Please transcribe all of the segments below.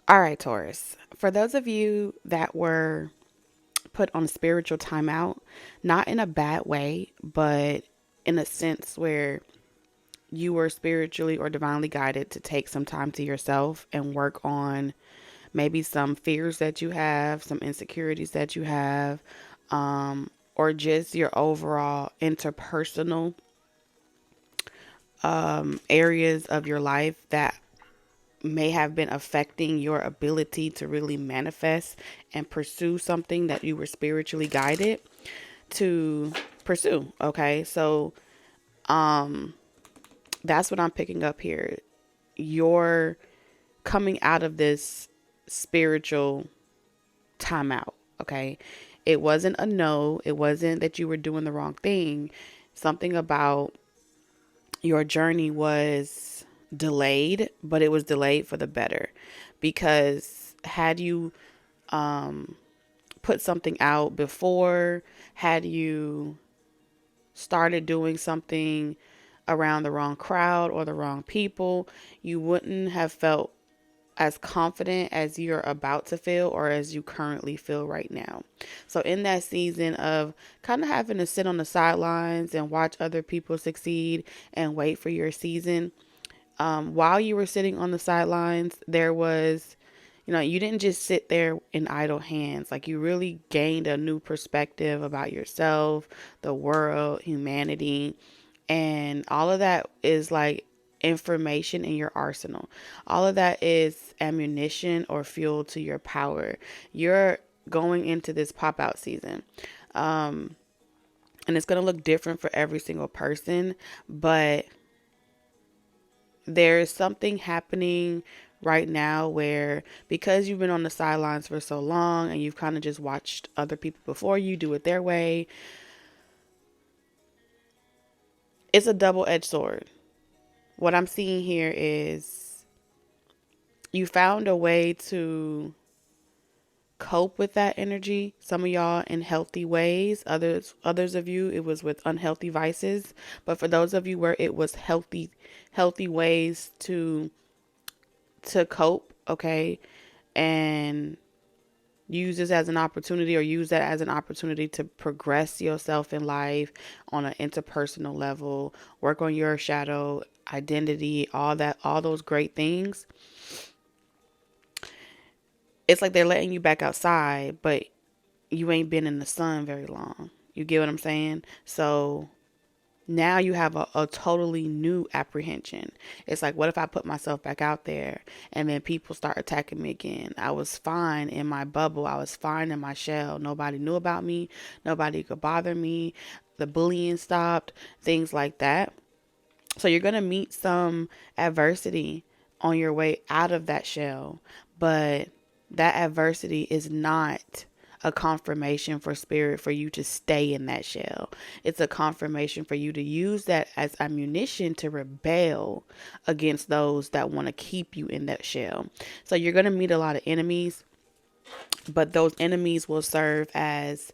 All right, Taurus. For those of you that were put on spiritual timeout, not in a bad way, but in a sense where you were spiritually or divinely guided to take some time to yourself and work on maybe some fears that you have, some insecurities that you have, or just your overall interpersonal areas of your life that may have been affecting your ability to really manifest and pursue something that you were spiritually guided to pursue. Okay. So that's what I'm picking up here. You're coming out of this spiritual timeout. Okay. It wasn't a no. It wasn't that you were doing the wrong thing. Something about your journey was delayed, but it was delayed for the better. Because had you put something out before, had you started doing something around the wrong crowd or the wrong people, you wouldn't have felt as confident as you're about to feel or as you currently feel right now. So, in that season of kind of having to sit on the sidelines and watch other people succeed and wait for your season, while you were sitting on the sidelines, there was, you didn't just sit there in idle hands. Like you really gained a new perspective about yourself, the world, humanity, and all of that is like information in your arsenal. All of that is ammunition or fuel to your power. You're going into this pop out season. And it's going to look different for every single person, but there's something happening right now where because you've been on the sidelines for so long and you've kind of just watched other people before you do it their way, it's a double-edged sword. What I'm seeing here is you found a way to cope with that energy. Some of y'all in healthy ways, others of you it was with unhealthy vices, but for those of you where it was healthy ways to cope, okay? And use this as an opportunity or use that as an opportunity to progress yourself in life on an interpersonal level, work on your shadow identity, all that, all those great things. It's like they're letting you back outside, but you ain't been in the sun very long. You get what I'm saying? So now you have a totally new apprehension. It's like, what if I put myself back out there and then people start attacking me again? I was fine in my bubble. I was fine in my shell. Nobody knew about me. Nobody could bother me. The bullying stopped, things like that. So you're going to meet some adversity on your way out of that shell, but that adversity is not a confirmation for spirit for you to stay in that shell. It's a confirmation for you to use that as ammunition to rebel against those that want to keep you in that shell. So you're going to meet a lot of enemies, but those enemies will serve as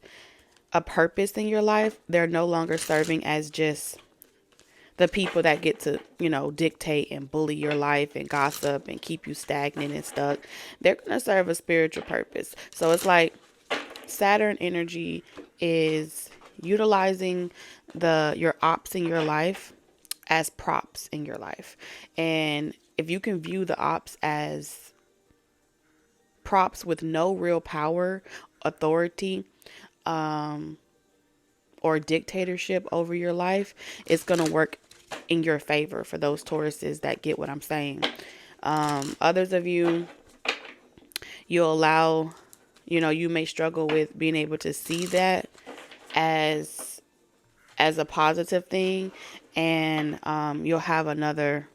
a purpose in your life. They're no longer serving as just the people that get to, dictate and bully your life and gossip and keep you stagnant and stuck. They're going to serve a spiritual purpose. So it's like Saturn energy is utilizing your ops in your life as props in your life. And if you can view the ops as props with no real power, authority, or dictatorship over your life, it's going to work in your favor for those Tauruses that get what I'm saying. Others of you, you'll allow, you may struggle with being able to see that as a positive thing, and you'll have another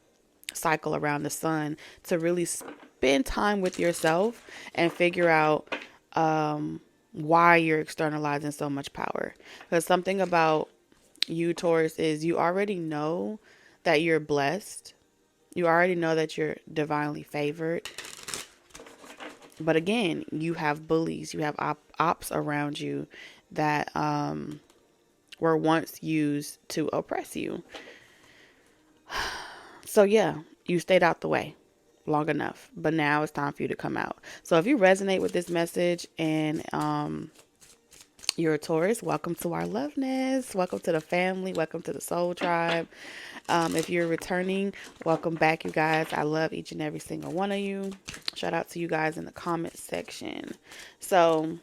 cycle around the sun to really spend time with yourself and figure out why you're externalizing so much power. Because something about you, Taurus, is you already know that you're blessed. You already know that you're divinely favored. But again, you have bullies, you have ops around you that were once used to oppress you. So yeah, you stayed out the way. long enough, but now it's time for you to come out. So if you resonate with this message and you're a Taurus, welcome to our love nest. Welcome to the family. Welcome to the soul tribe. If you're returning, welcome back, you guys. I love each and every single one of you. Shout out to you guys in the comment section. So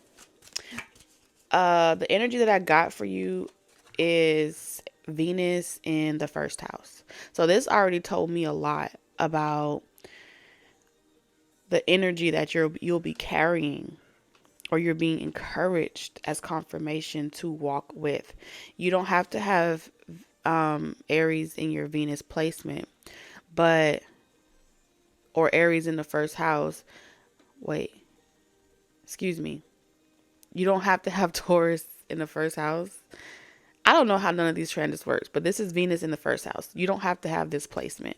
the energy that I got for you is Venus in the first house. So this already told me a lot about the energy that you'll be carrying, or you're being encouraged as confirmation to walk with. You don't have to have Aries in your Venus placement, but or Aries in the first house. Wait, excuse me. You don't have to have Taurus in the first house. I don't know how none of these transits works, but this is Venus in the first house. You don't have to have this placement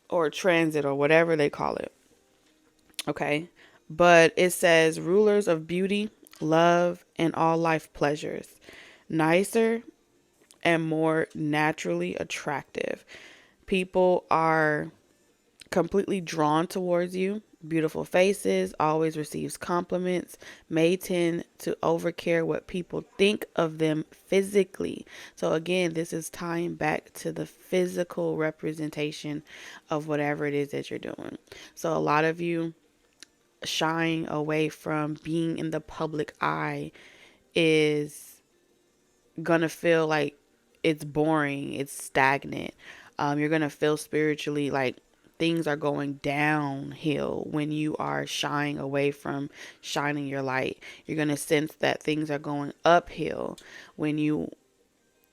or transit or whatever they call it. Okay. But it says rulers of beauty, love, and all life pleasures. Nicer and more naturally attractive. People are completely drawn towards you. Beautiful faces, always receives compliments, may tend to overcare what people think of them physically. So again, this is tying back to the physical representation of whatever it is that you're doing. So a lot of you shying away from being in the public eye is gonna feel like it's boring, it's stagnant. You're gonna feel spiritually like things are going downhill when you are shying away from shining your light. You're gonna sense that things are going uphill when you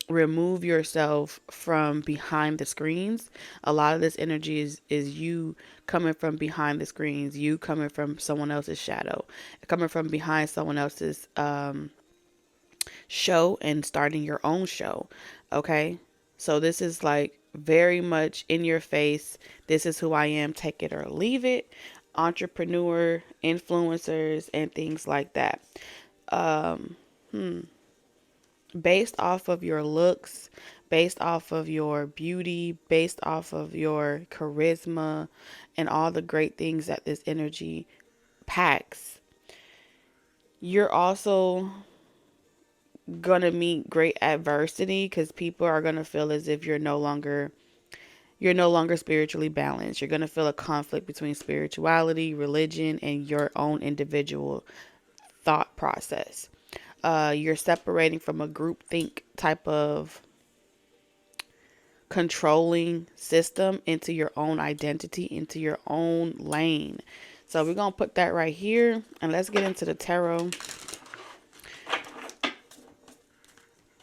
remove yourself from behind the screens. A lot of this energy is you coming from behind the screens, you coming from someone else's shadow, coming from behind someone else's show and starting your own show. Okay, so this is like very much in your face. This is who I am, take it or leave it. Entrepreneur, influencers, and things like that. Based off of your looks, based off of your beauty, based off of your charisma, and all the great things that this energy packs, you're also gonna meet great adversity because people are gonna feel as if you're no longer spiritually balanced. You're gonna feel a conflict between spirituality, religion, and your own individual thought process. You're separating from a groupthink type of controlling system into your own identity, into your own lane. So we're gonna put that right here, and let's get into the tarot.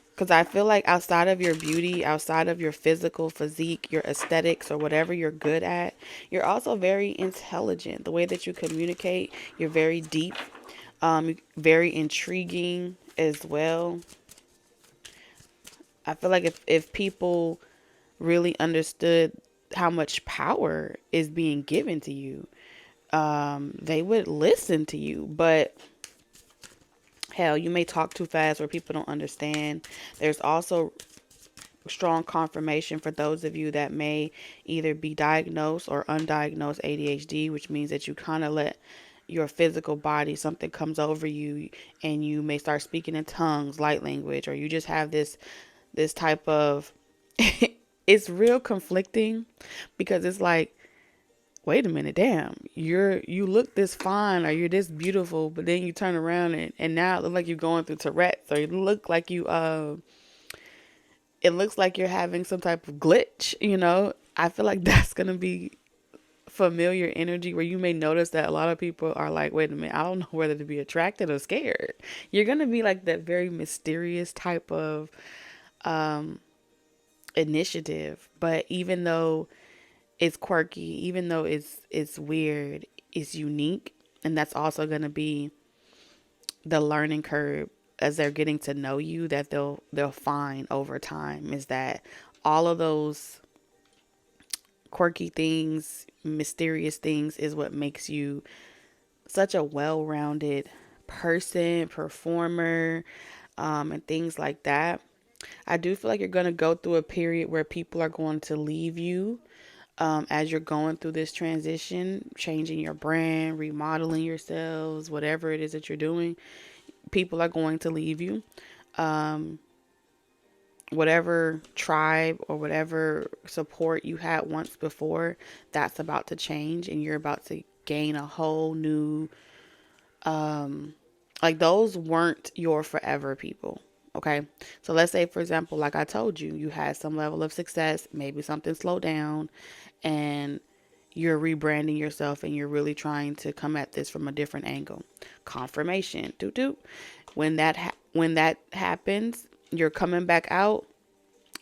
Because I feel like outside of your beauty, outside of your physical physique, your aesthetics, or whatever you're good at, you're also very intelligent. The way that you communicate, you're very deep, very intriguing as well. I feel like if people really understood how much power is being given to you, they would listen to you. But hell, you may talk too fast where people don't understand. There's also strong confirmation for those of you that may either be diagnosed or undiagnosed ADHD, which means that you kind of let your physical body, something comes over you and you may start speaking in tongues, light language, or you just have this type of it's real conflicting because it's like, wait a minute, damn, you look this fine or you're this beautiful, but then you turn around and now it looks like you're going through Tourette's, or you look like it looks like you're having some type of glitch, I feel like that's going to be familiar energy where you may notice that a lot of people are like, wait a minute, I don't know whether to be attracted or scared. You're going to be like that very mysterious type of initiative. But even though it's quirky, even though it's weird, it's unique. And that's also going to be the learning curve as they're getting to know you, that they'll find over time, is that all of those quirky things, mysterious things is what makes you such a well-rounded person, performer, and things like that. I do feel like you're going to go through a period where people are going to leave you. as you're going through this transition, changing your brand, remodeling yourselves, whatever it is that you're doing, people are going to leave you. Um, whatever tribe or whatever support you had once before, that's about to change, and you're about to gain a whole new, like, those weren't your forever people. Okay. So let's say, for example, like I told you, you had some level of success, maybe something slowed down, and you're rebranding yourself and you're really trying to come at this from a different angle. Confirmation. Doot doot. When that happens, you're coming back out,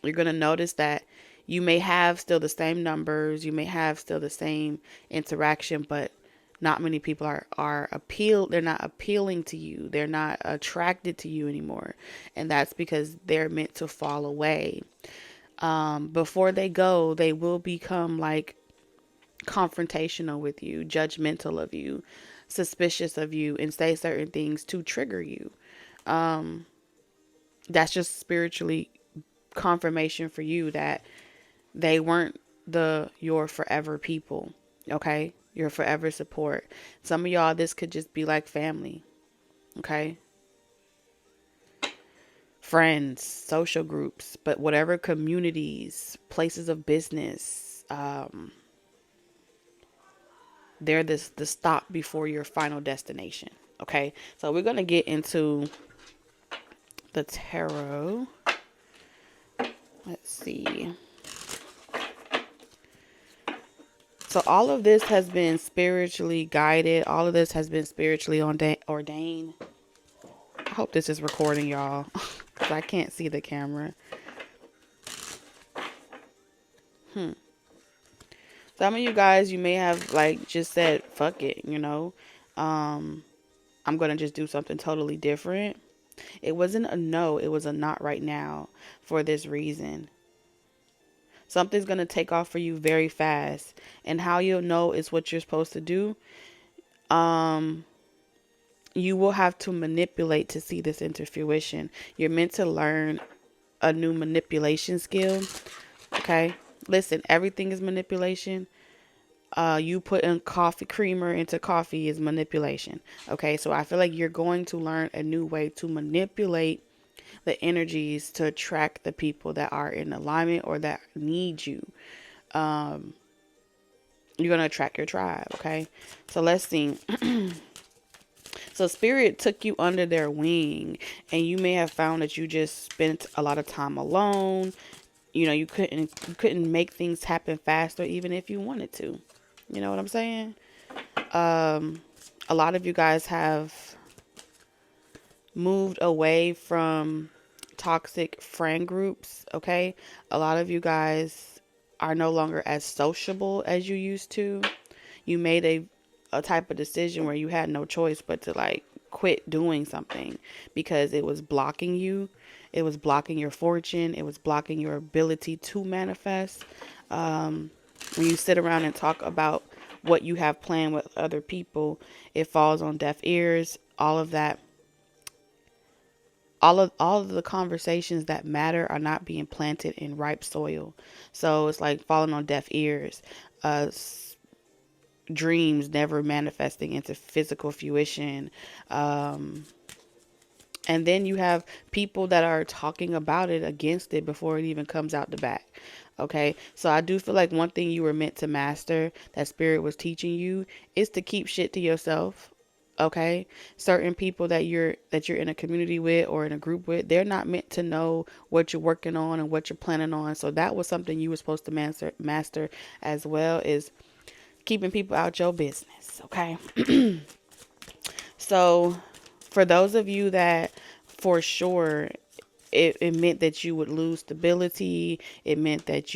you're going to notice that you may have still the same numbers, you may have still the same interaction, but not many people they're not appealing to you. They're not attracted to you anymore. And that's because they're meant to fall away. Before they go, they will become like confrontational with you, judgmental of you, suspicious of you, and say certain things to trigger you. That's just spiritually confirmation for you that they weren't your forever people. Okay? Your forever support. Some of y'all, this could just be like family. Okay? Friends, social groups, but whatever communities, places of business, they're the stop before your final destination. Okay? So we're going to get into the tarot. Let's see. So all of this has been spiritually guided. All of this has been spiritually ordained. I hope this is recording, y'all, because I can't see the camera. Some of you guys, you may have like just said, fuck it, you know. I'm going to just do something totally different. It wasn't a no, it was a not right now for this reason. Something's going to take off for you very fast. And how you'll know is what you're supposed to do. You will have to manipulate to see this into fruition. You're meant to learn a new manipulation skill. Okay? Listen, everything is manipulation. You putting coffee creamer into coffee is manipulation. Okay? So I feel like you're going to learn a new way to manipulate the energies to attract the people that are in alignment or that need you. You're going to attract your tribe. Okay? So let's see. So spirit took you under their wing, and you may have found that you just spent a lot of time alone. You know, you couldn't make things happen faster even if you wanted to. You know what I'm saying? A lot of you guys have moved away from toxic friend groups, okay? A lot of you guys are no longer as sociable as you used to. You made a type of decision where you had no choice but to like quit doing something because it was blocking you. It was blocking your fortune. It was blocking your ability to manifest. When you sit around and talk about what you have planned with other people, it falls on deaf ears. All of that, all of the conversations that matter are not being planted in ripe soil. So it's like falling on deaf ears. Dreams never manifesting into physical fruition. And then you have people that are talking about it against it before it even comes out the back. Okay. So I do feel like one thing you were meant to master, that spirit was teaching you, is to keep shit to yourself. Okay. Certain people that you're in a community with or in a group with, they're not meant to know what you're working on and what you're planning on. So that was something you were supposed to master as well, is keeping people out your business. Okay. So for those of you that for sure it meant that you would lose stability, it meant that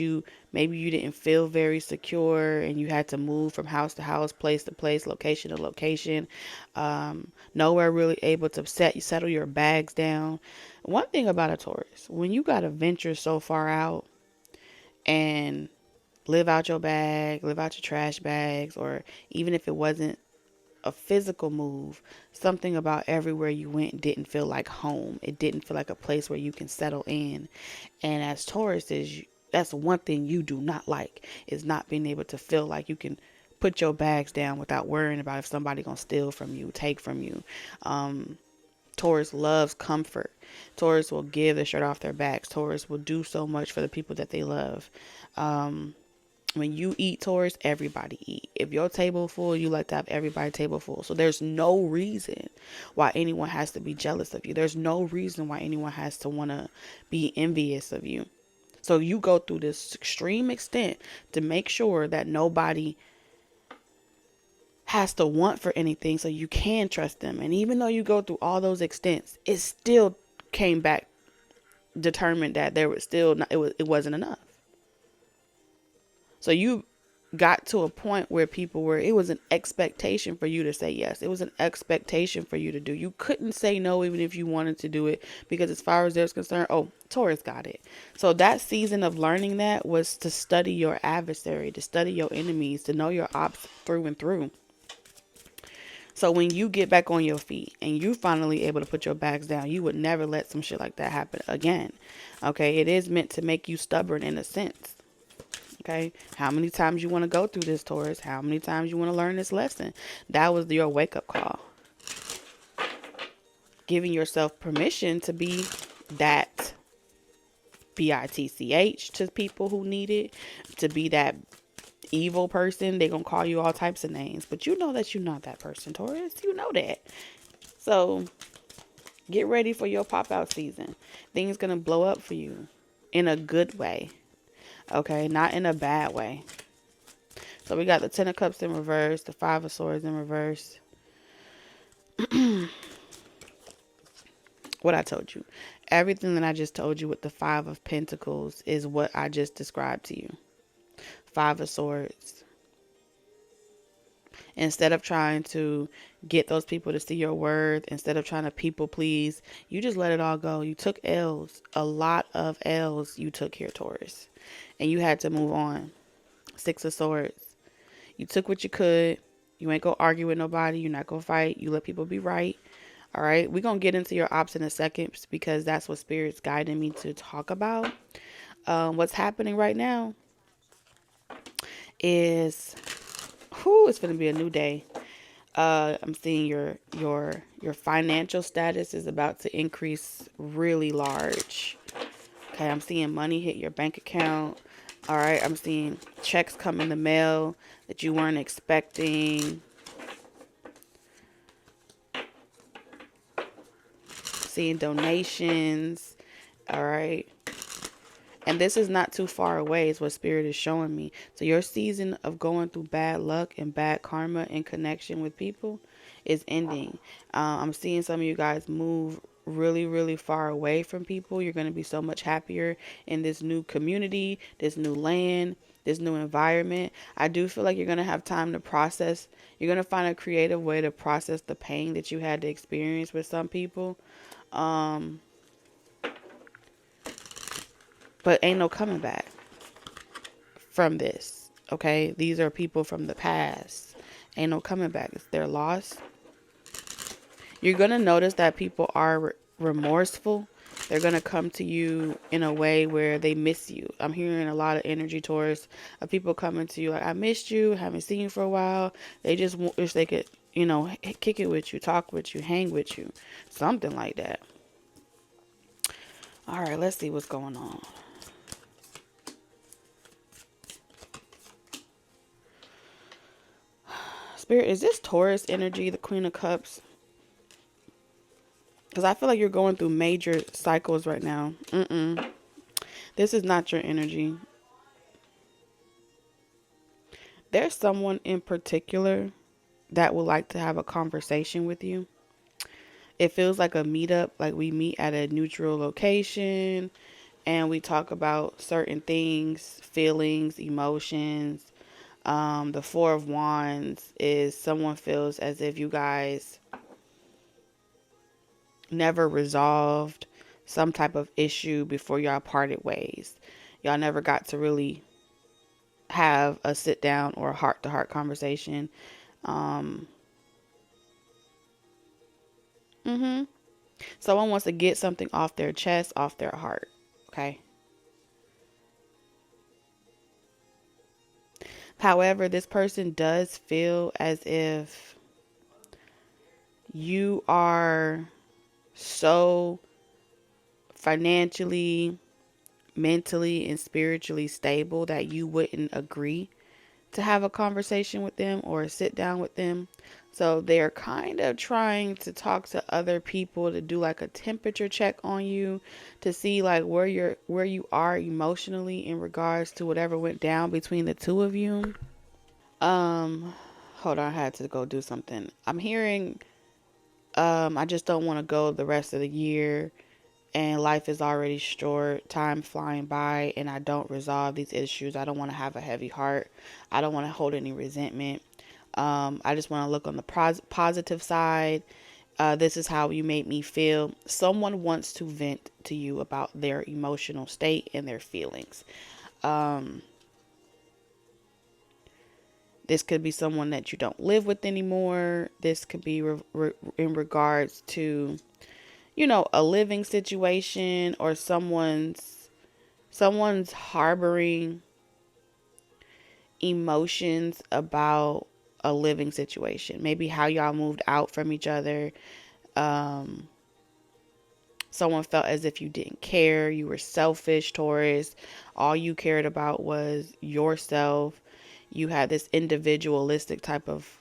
maybe you didn't feel very secure and you had to move from house to house, place to place, location to location, nowhere really able to settle your bags down. One thing about a Taurus, when you got to venture so far out and live out your bag, live out your trash bags, or even if it wasn't a physical move, something about everywhere you went didn't feel like home. It didn't feel like a place where you can settle in. And as Tauruses, That's one thing you do not like, is not being able to feel like you can put your bags down without worrying about if somebody gonna steal from you, take from you. Taurus loves comfort. Taurus will give the shirt off their backs. Taurus will do so much for the people that they love. When you eat, Taurus, everybody eat. If your table full, you like to have everybody table full. So there's no reason why anyone has to be jealous of you. There's no reason why anyone has to want to be envious of you. So you go through this extreme extent to make sure that nobody has to want for anything, so you can trust them. And even though you go through all those extents, it still came back determined that there was still not, it wasn't enough. So you got to a point where it was an expectation for you to say yes. It was an expectation for you to do. You couldn't say no even if you wanted to do it, because as far as there's concerned, oh, Taurus got it. So that season of learning that was to study your adversary, to study your enemies, to know your ops through and through. So when you get back on your feet and you finally able to put your bags down, you would never let some shit like that happen again. Okay, it is meant to make you stubborn in a sense. Okay, how many times you want to go through this, Taurus? How many times you want to learn this lesson? That was your wake-up call. Giving yourself permission to be that bitch to people who need it, to be that evil person. They're gonna call you all types of names, but you know that you're not that person, Taurus. You know that. So get ready for your pop-out season. Things gonna blow up for you in a good way. Okay, not in a bad way. So we got the Ten of Cups in reverse, the Five of Swords in reverse. What I told you. Everything that I just told you with the Five of Pentacles is what I just described to you. Five of Swords. Instead of trying to get those people to see your worth, instead of trying to people please, you just let it all go. You took L's. A lot of L's you took here, Taurus. And you had to move on. Six of Swords. You took what you could. You ain't gonna argue with nobody. You're not gonna fight. You let people be right. All right. We're gonna get into your ops in a second, because that's what Spirit's guiding me to talk about. What's happening right now is, it's gonna be a new day. I'm seeing your financial status is about to increase really large. Okay, I'm seeing money hit your bank account. All right, I'm seeing checks come in the mail that you weren't expecting. Seeing donations. All right. And this is not too far away, is what Spirit is showing me. So your season of going through bad luck and bad karma in connection with people is ending. I'm seeing some of you guys move really, really far away from people. You're going to be so much happier in this new community, this new land, this new environment. I do feel like you're going to have time to process. You're going to find a creative way to process the pain that you had to experience with some people. But ain't no coming back from this. Okay, these are people from the past. Ain't no coming back. It's their loss. You're going to notice that people are remorseful. They're going to come to you in a way where they miss you. I'm hearing a lot of energy, Taurus, of people coming to you like, I missed you, haven't seen you for a while. They just wish they could, kick it with you, talk with you, hang with you. Something like that. All right, let's see what's going on. Spirit, is this Taurus energy, the Queen of Cups? Because I feel like you're going through major cycles right now. This is not your energy. There's someone in particular that would like to have a conversation with you. It feels like a meetup, like we meet at a neutral location and we talk about certain things, feelings, emotions. The Four of Wands is someone feels as if you guys never resolved some type of issue before y'all parted ways. Y'all never got to really have a sit down or a heart to heart conversation. Someone wants to get something off their chest, off their heart. Okay. However, this person does feel as if you are so financially, mentally, and spiritually stable that you wouldn't agree to have a conversation with them or sit down with them. So they're kind of trying to talk to other people to do like a temperature check on you to see like where you are emotionally in regards to whatever went down between the two of you. Um Hold on, I had to go do something. I'm hearing I just don't want to go the rest of the year, and life is already short, time flying by, and I don't resolve these issues. I don't want to have a heavy heart. I don't want to hold any resentment. I just want to look on the positive side. This is how you made me feel. Someone wants to vent to you about their emotional state and their feelings. Um, this could be someone that you don't live with anymore. This could be in regards to, a living situation, or someone's harboring emotions about a living situation. Maybe how y'all moved out from each other. Um, Someone felt as if you didn't care. You were selfish, Taurus. All you cared about was yourself. You had this individualistic type of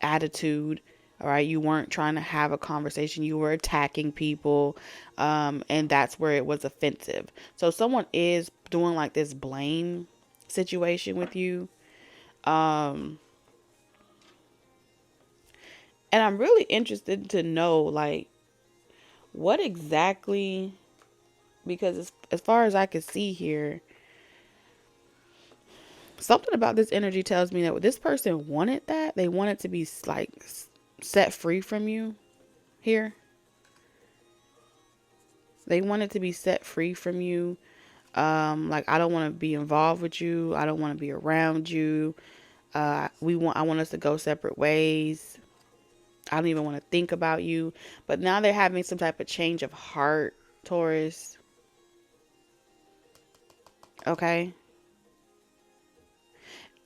attitude. All right. You weren't trying to have a conversation. You were attacking people. And that's where it was offensive. So someone is doing like this blame situation with you. Um, and I'm really interested to know, like, what exactly, because as far as I can see here, something about this energy tells me that this person wanted that. They wanted to be like set free from you here. They wanted to be set free from you. Like, I don't want to be involved with you. I don't want to be around you. I want us to go separate ways. I don't even want to think about you. But now they're having some type of change of heart, Taurus. Okay.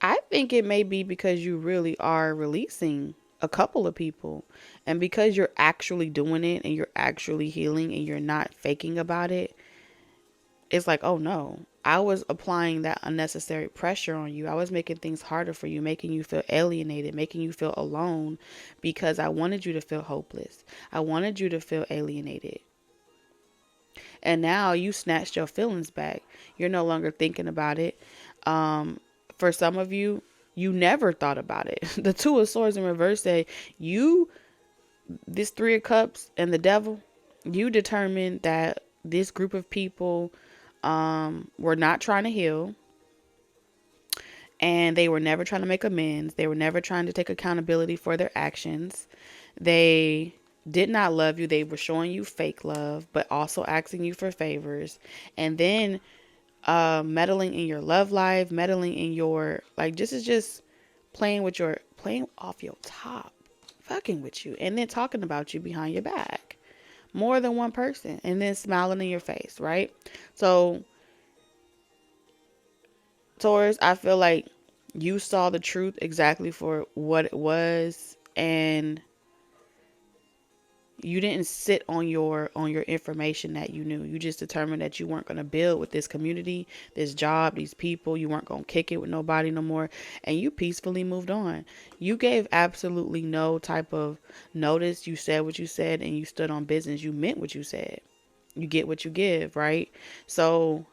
I think it may be because you really are releasing a couple of people, and because you're actually doing it and you're actually healing and you're not faking about it. It's like, oh no, I was applying that unnecessary pressure on you. I was making things harder for you, making you feel alienated, making you feel alone, because I wanted you to feel hopeless. I wanted you to feel alienated. And now you snatched your feelings back. You're no longer thinking about it. For some of you, you never thought about it. The Two of Swords in reverse say this Three of Cups and the Devil, you determined that this group of people were not trying to heal, and they were never trying to make amends. They were never trying to take accountability for their actions. They did not love you. They were showing you fake love, but also asking you for favors. And then meddling in your love life, meddling in your, like, this is just playing off your top, fucking with you, and then talking about you behind your back. More than one person, and then smiling in your face, right? So, Taurus, I feel like you saw the truth exactly for what it was, and you didn't sit on your information that you knew. You just determined that you weren't going to build with this community, this job, these people. You weren't going to kick it with nobody no more, and you peacefully moved on. You gave absolutely no type of notice. You said what you said, and you stood on business. You meant what you said. You get what you give, right? So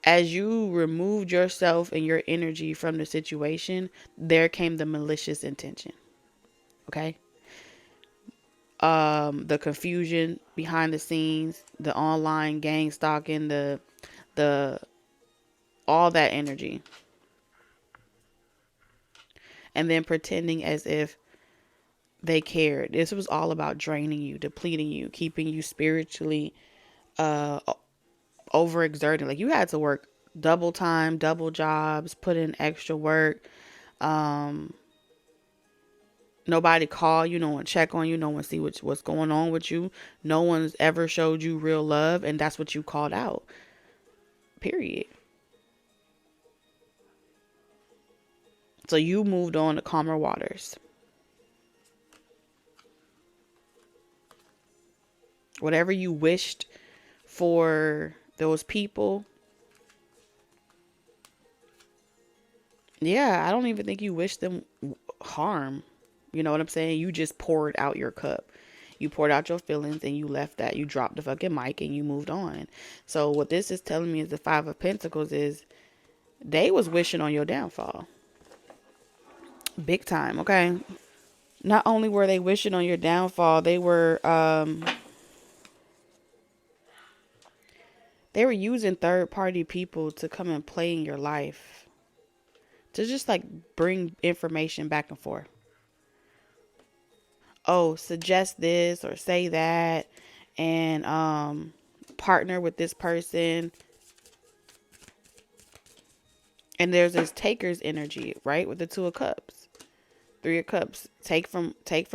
as you removed yourself and your energy from the situation, there came the malicious intention. Okay? The confusion behind the scenes, the online gang stalking, the all that energy. And then pretending as if they cared. This was all about draining you, depleting you, keeping you spiritually overexerting. Like, you had to work double time, double jobs, put in extra work. Nobody call you, no one check on you, no one see what's going on with you. No one's ever showed you real love, and that's what you called out. Period. So you moved on to calmer waters. Whatever you wished for those people, yeah, I don't even think you wished them harm. You know what I'm saying? You just poured out your cup. You poured out your feelings and you left that. You dropped the fucking mic and you moved on. So what this is telling me is the Five of Pentacles is they was wishing on your downfall. Big time, okay? Not only were they wishing on your downfall, they were using third party people to come and play in your life. To just like bring information back and forth. Oh, suggest this or say that, and partner with this person. And there's this taker's energy, right? With the Two of Cups. Three of Cups. Take from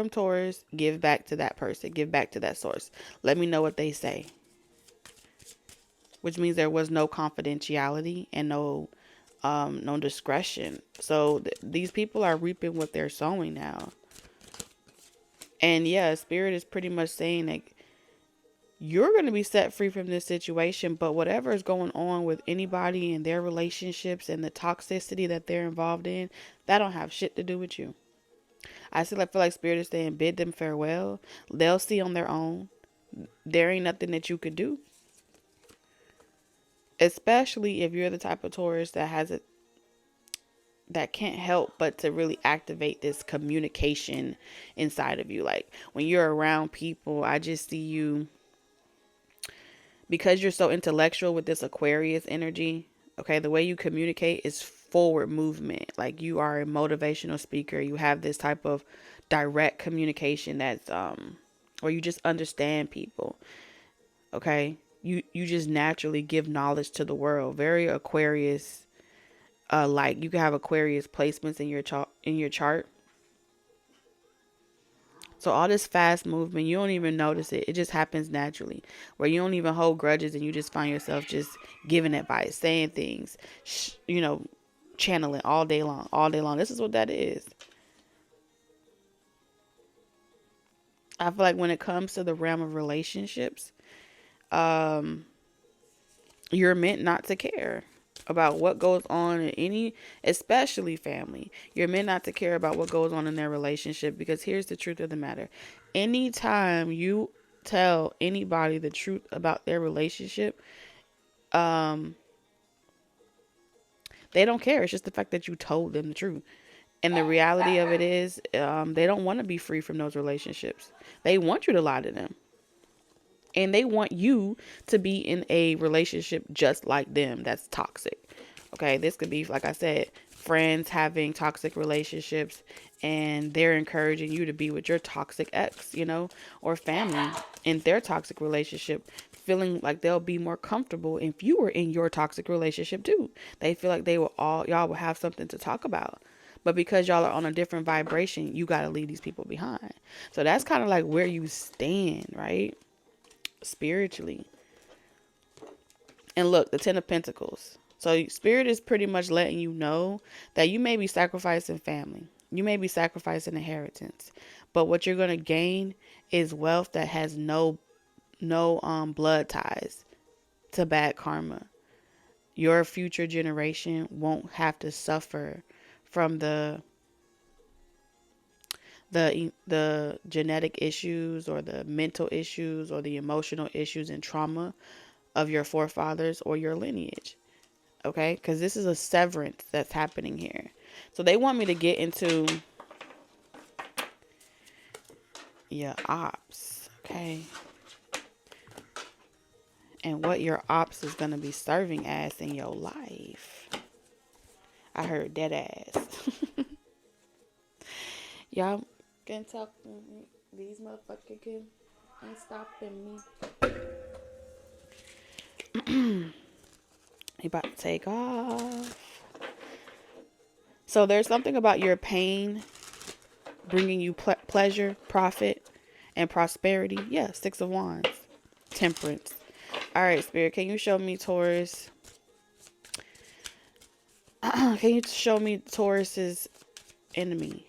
Taurus, give back to that person, give back to that source. Let me know what they say. Which means there was no confidentiality and no discretion. So these people are reaping what they're sowing now. And yeah, Spirit is pretty much saying that you're going to be set free from this situation, but whatever is going on with anybody in their relationships and the toxicity that they're involved in, that don't have shit to do with you. I feel like Spirit is saying bid them farewell. They'll see on their own. There ain't nothing that you could do. Especially if you're the type of Taurus that can't help but to really activate this communication inside of you. Like when you're around people, I just see you, because you're so intellectual with this Aquarius energy. Okay, the way you communicate is forward movement. Like you are a motivational speaker. You have this type of direct communication that's where you just understand people. Okay, you just naturally give knowledge to the world. Very Aquarius. Like you can have Aquarius placements in your chart. So all this fast movement, you don't even notice it. It just happens naturally, where you don't even hold grudges and you just find yourself just giving advice, saying things, channeling all day long, all day long. This is what that is. I feel like when it comes to the realm of relationships, you're meant not to care about what goes on in especially family. You're meant not to care about what goes on in their relationship, because here's the truth of the matter. Anytime you tell anybody the truth about their relationship, they don't care. It's just the fact that you told them the truth. And the reality of it is, they don't want to be free from those relationships. They want you to lie to them. And they want you to be in a relationship just like them that's toxic. Okay, this could be, like I said, friends having toxic relationships, and they're encouraging you to be with your toxic ex, or family in their toxic relationship, feeling like they'll be more comfortable if you were in your toxic relationship too. They feel like y'all will have something to talk about. But because y'all are on a different vibration, you got to leave these people behind. So that's kind of like where you stand, right? Spiritually. And look, the Ten of Pentacles. So Spirit is pretty much letting you know that you may be sacrificing family. You may be sacrificing inheritance. But what you're going to gain is wealth that has no blood ties to bad karma. Your future generation won't have to suffer from the genetic issues or the mental issues or the emotional issues and trauma of your forefathers or your lineage. Okay? Because this is a severance that's happening here. So they want me to get into your ops. Okay? And what your ops is going to be serving as in your life. I heard dead ass. Y'all can talk to me. These motherfuckers ain't stopping me. He about to take off. So there's something about your pain bringing you pleasure, profit, and prosperity. Yeah, Six of Wands. Temperance. All right, Spirit, can you show me Taurus? Can you show me Taurus's enemy.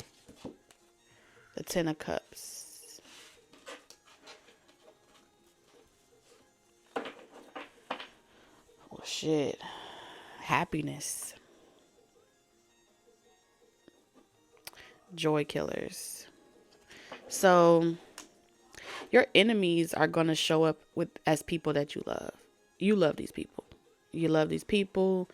The Ten of Cups. Well, shit. Happiness. Joy killers. So your enemies are going to show up with as people that you love. You love these people. You love these people.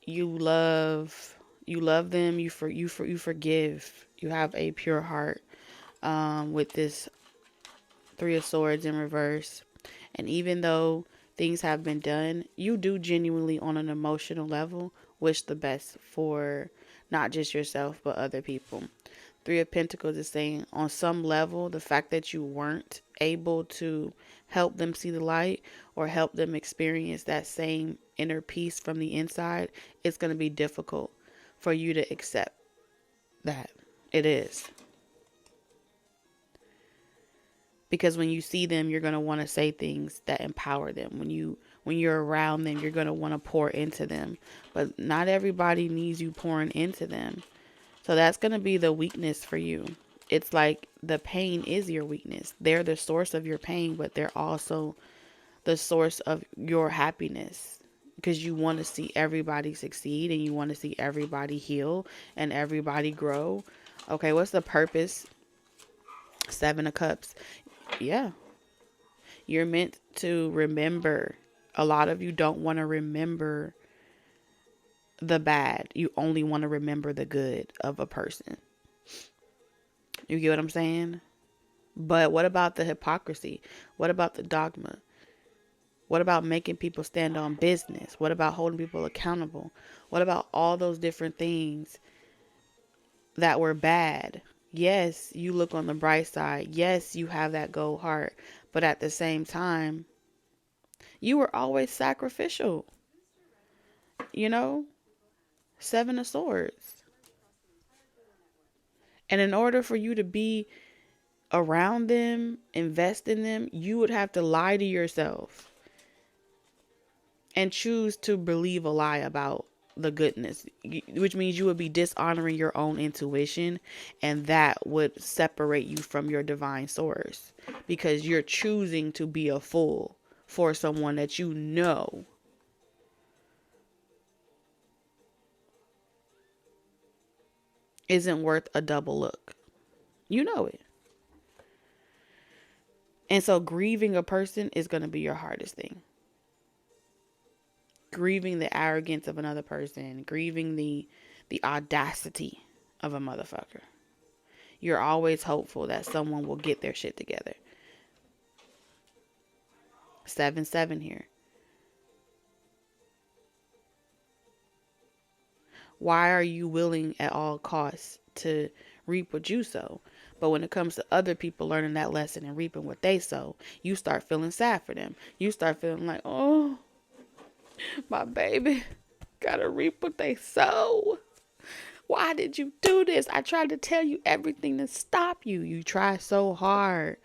You love them. You forgive. You have a pure heart. With this Three of Swords in reverse. And even though things have been done, you do genuinely on an emotional level wish the best for not just yourself, but other people. Three of Pentacles is saying on some level, the fact that you weren't able to help them see the light or help them experience that same inner peace from the inside, it's going to be difficult for you to accept that. It is. Because when you see them, you're going to want to say things that empower them. When you're around them, you're going to want to pour into them. But not everybody needs you pouring into them. So that's going to be the weakness for you. It's like the pain is your weakness. They're the source of your pain, but they're also the source of your happiness. Because you want to see everybody succeed and you want to see everybody heal and everybody grow. Okay, what's the purpose? Seven of Cups. Yeah. You're meant to remember. A lot of you don't want to remember the bad. You only want to remember the good of a person. You get what I'm saying? But what about the hypocrisy? What about the dogma? What about making people stand on business? What about holding people accountable? What about all those different things that were bad? Yes, you look on the bright side. Yes, you have that gold heart. But at the same time, you were always sacrificial. You know? Seven of Swords. And in order for you to be around them, invest in them, you would have to lie to yourself and choose to believe a lie about the goodness, which means you would be dishonoring your own intuition, and that would separate you from your divine source because you're choosing to be a fool for someone that you know isn't worth a double look. You know it. And so grieving a person is going to be your hardest thing. Grieving the arrogance of another person, grieving the audacity of a motherfucker. You're always hopeful that someone will get their shit together. 7-7 here. Why are you willing at all costs to reap what you sow? But when it comes to other people learning that lesson and reaping what they sow, you start feeling sad for them. You start feeling like, oh, my baby gotta reap what they sow. Why did you do this? I tried to tell you everything to stop you. You try so hard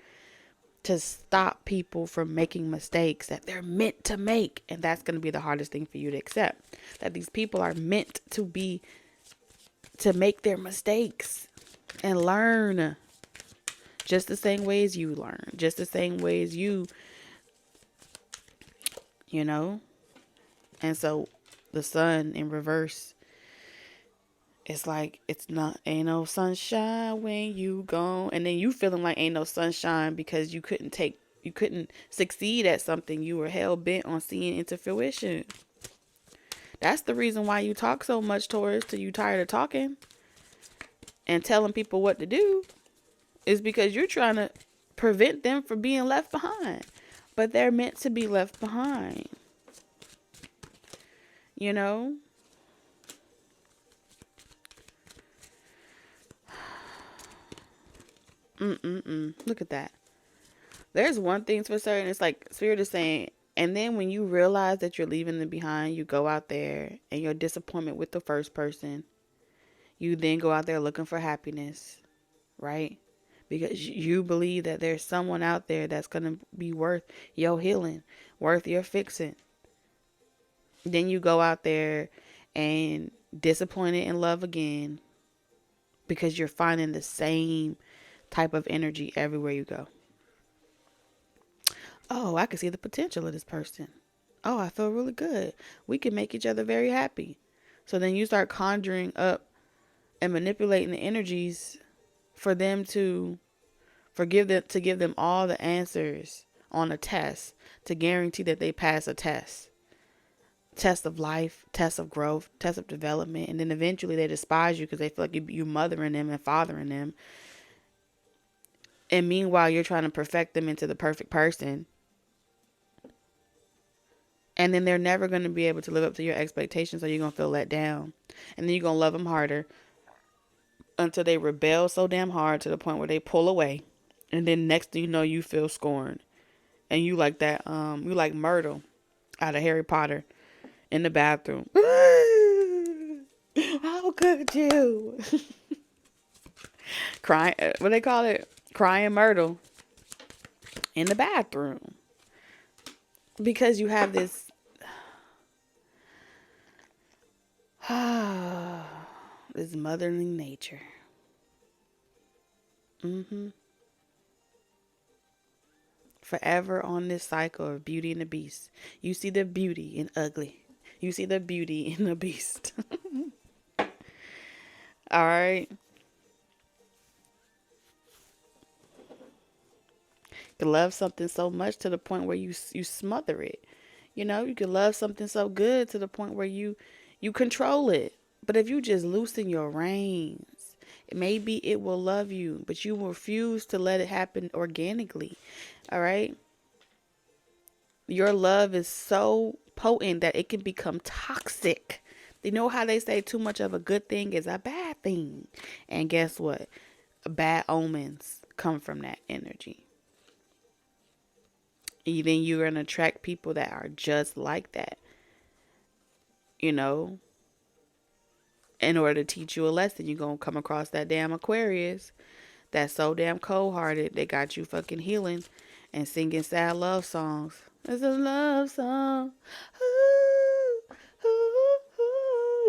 to stop people from making mistakes that they're meant to make. And that's going to be the hardest thing for you to accept. That these people are meant to make their mistakes and learn just the same way as you learn. Just the same way as you know. And so the Sun in reverse, it's like, ain't no sunshine when you gone. And then you feeling like ain't no sunshine because you couldn't succeed at something you were hell bent on seeing into fruition. That's the reason why you talk so much, Taurus, till you tired of talking and telling people what to do, is because you're trying to prevent them from being left behind. But they're meant to be left behind. You know? Look at that. There's one thing for certain. It's like Spirit is saying, and then when you realize that you're leaving them behind, you go out there and your disappointment with the first person, you then go out there looking for happiness, right? Because you believe that there's someone out there that's going to be worth your healing, worth your fixing. Then you go out there and disappointed in love again. because you're finding the same type of energy everywhere you go. Oh, I can see the potential of this person. Oh, I feel really good. We can make each other very happy. So then you start conjuring up and manipulating the energies for them to give them all the answers on a test to guarantee that they pass a test of life, test of growth, test of development, and then eventually they despise you because they feel like you're mothering them and fathering them. And meanwhile, you're trying to perfect them into the perfect person. And then they're never going to be able to live up to your expectations, so you're going to feel let down. And then you're going to love them harder until they rebel so damn hard to the point where they pull away. And then next thing you know, you feel scorned. And you like that, you like Myrtle out of Harry Potter in the bathroom. How could you? Crying, what they call it? Crying Myrtle in the bathroom. Because you have this this motherly nature. Forever on this cycle of Beauty and the Beast. You see the beauty in ugly. You see the beauty in the beast. All right. You can love something so much to the point where you smother it. You know, you can love something so good to the point where you control it. But if you just loosen your reins, maybe it will love you, but you refuse to let it happen organically. All right. Your love is so potent that it can become toxic. You know how they say too much of a good thing is a bad thing. And guess what? Bad omens come from that energy. Then you're going to attract people that are just like that. You know, in order to teach you a lesson, you're going to come across that damn Aquarius that's so damn cold-hearted. They got you fucking healing and singing sad love songs. It's a love song. Ooh, ooh,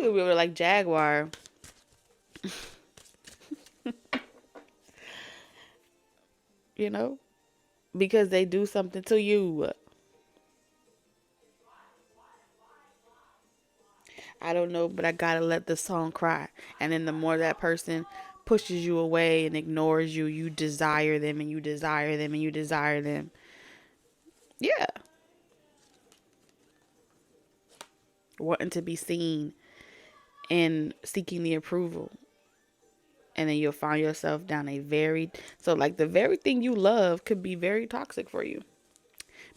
ooh. We were like Jaguar. You know? Because they do something to you. I don't know, but I gotta let the song cry. And then the more that person pushes you away and ignores you, you desire them and you desire them and you desire them. Yeah. Wanting to be seen and seeking the approval. And then you'll find yourself down the very thing you love could be very toxic for you.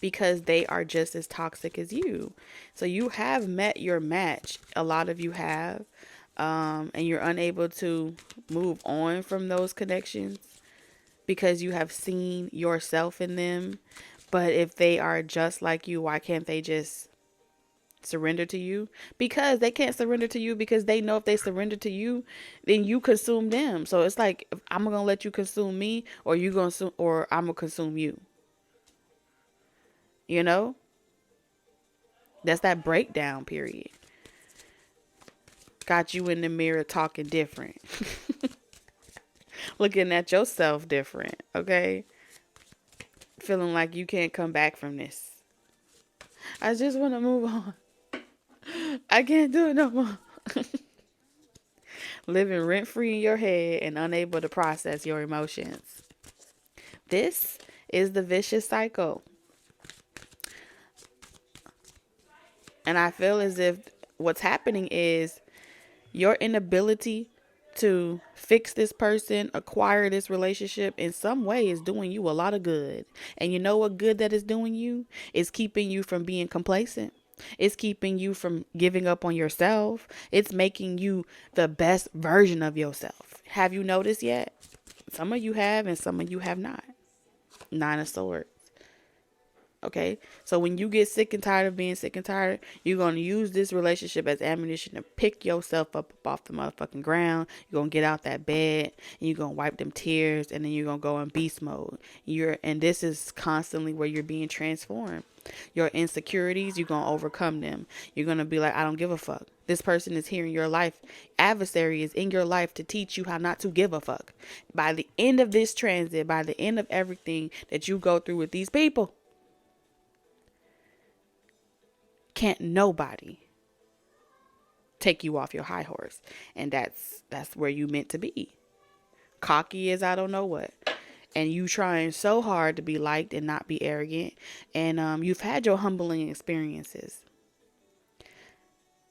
Because they are just as toxic as you. So you have met your match. A lot of you have. And you're unable to move on from those connections because you have seen yourself in them. But if they are just like you, why can't they just surrender to you? Because they can't surrender to you because they know if they surrender to you, then you consume them. So it's like, I'm going to let you consume me, or I'm going to consume you. You know? That's that breakdown period. Got you in the mirror talking different. Looking at yourself different, okay? Feeling like you can't come back from this. I just want to move on. I can't do it no more. Living rent-free in your head and unable to process your emotions. This is the vicious cycle. And I feel as if what's happening is your inability to fix this person, acquire this relationship in some way is doing you a lot of good. And you know what good that is doing you? It's keeping you from being complacent. It's keeping you from giving up on yourself. It's making you the best version of yourself. Have you noticed yet? Some of you have and some of you have not. Nine of Swords. Okay, so when you get sick and tired of being sick and tired, you're going to use this relationship as ammunition to pick yourself up off the motherfucking ground. You're going to get out that bed and you're going to wipe them tears, and then you're going to go in beast mode. And this is constantly where you're being transformed. Your insecurities, you're going to overcome them. You're going to be like, I don't give a fuck. This person is here in your life. Adversary is in your life to teach you how not to give a fuck. By the end of this transit, by the end of everything that you go through with these people, can't nobody take you off your high horse. And that's where you meant to be. Cocky as I don't know what. And you trying so hard to be liked and not be arrogant. And you've had your humbling experiences.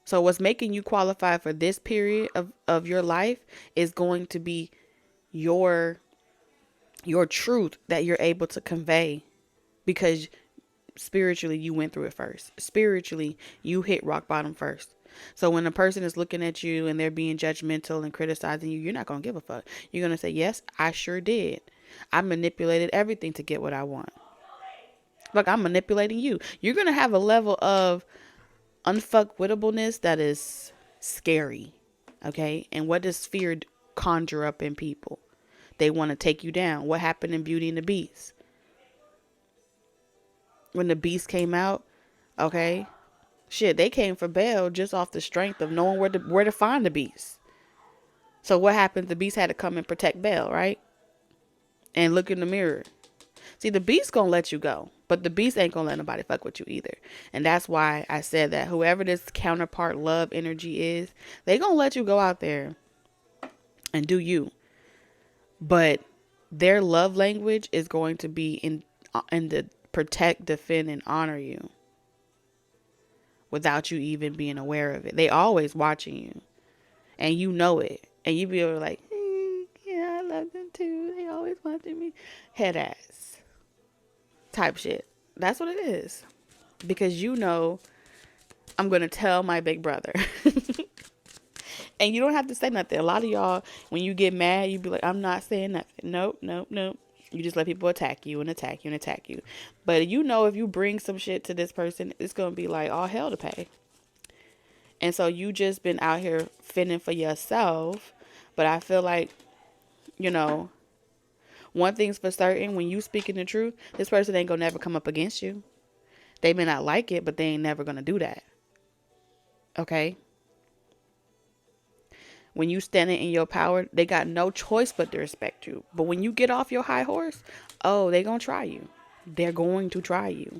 So what's making you qualify for this period of your life is going to be your truth that you're able to convey, because spiritually you went through it first. Spiritually, you hit rock bottom first. So when a person is looking at you and they're being judgmental and criticizing you, you're not going to give a fuck. You're going to say, yes, I sure did. I manipulated everything to get what I want. Like, I'm manipulating you. You're going to have a level of unfuckwitableness that is scary. Okay? And what does fear conjure up in people? They want to take you down. What happened in Beauty and the Beast? When the Beast came out, okay, shit, they came for Belle just off the strength of knowing where to find the Beast. So what happened? The Beast had to come and protect Belle, right? And look in the mirror. See, the Beast gonna let you go, but the Beast ain't gonna let nobody fuck with you either. And that's why I said that whoever this counterpart love energy is, they gonna let you go out there and do you. But their love language is going to be in the protect, defend, and honor you without you even being aware of it. They always watching you, and you know it, and you be like, yeah, I love them too. They always watching me. Head ass type shit. That's what it is, because you know I'm gonna tell my big brother. And you don't have to say nothing. A lot of y'all, when you get mad, you be like, I'm not saying nothing. Nope. You just let people attack you and attack you and attack you. But you know, if you bring some shit to this person, it's going to be like all hell to pay. And so you just been out here fending for yourself. But I feel like, you know, one thing's for certain, when you speaking the truth, this person ain't going to never come up against you. They may not like it, but they ain't never going to do that. Okay? When you standing in your power, they got no choice but to respect you. But when you get off your high horse, oh, they gonna try you. They're going to try you.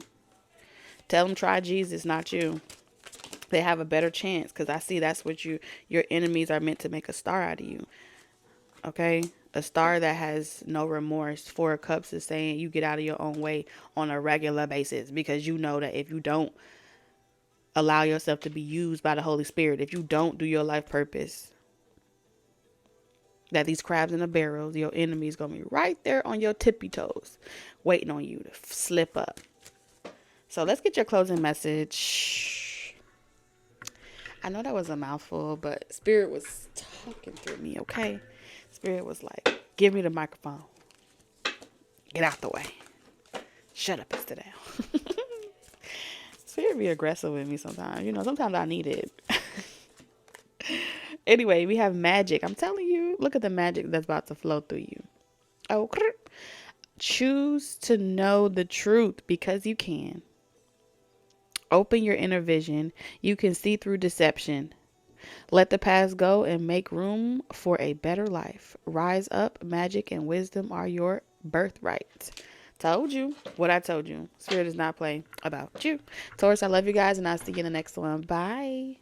Tell them try Jesus, not you. They have a better chance, because I see that's what your enemies are meant to make a star out of you. Okay? A star that has no remorse. 4 of Cups is saying you get out of your own way on a regular basis, because you know that if you don't allow yourself to be used by the Holy Spirit, if you don't do your life purpose, that these crabs in the barrels, your enemy's going to be right there on your tippy toes, waiting on you to slip up. So let's get your closing message. I know that was a mouthful, but Spirit was talking through me, okay? Spirit was like, give me the microphone. Get out the way. Shut up and sit down. Spirit be aggressive with me sometimes. You know, sometimes I need it. Anyway, we have magic. I'm telling you, look at the magic that's about to flow through you. Oh, choose to know the truth, because you can. Open your inner vision. You can see through deception. Let the past go and make room for a better life. Rise up. Magic and wisdom are your birthright. Told you what I told you. Spirit does not play about you. Taurus, I love you guys, and I'll see you in the next one. Bye.